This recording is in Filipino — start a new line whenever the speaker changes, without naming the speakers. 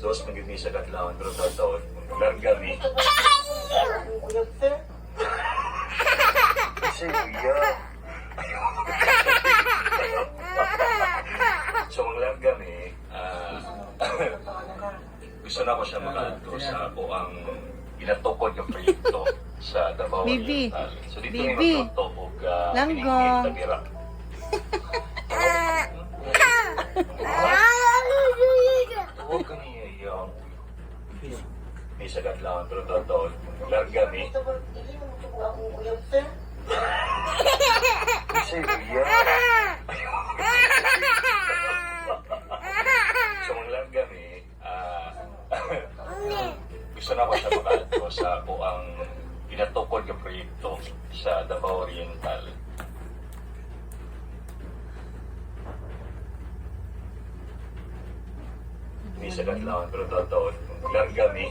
Dos magiging sa katlawan, pero taon, larga mi. Siya. So, ang larga mi, gusto na ko siya makaadto sa ako ang inatukod yung proyekto sa Davao
Bibi.
Oriental. So, dito
Bibi.
may magluto og
Langgong.
tagira. Huwag ka niya yung may sagat lang, pero taon, larga mi. Siya. So, ang larga mi, gusto na ko siya makaadto sa ako ang inatukod yung proyekto sa Davao Oriental. May sagat lang, pero taon, larga mi.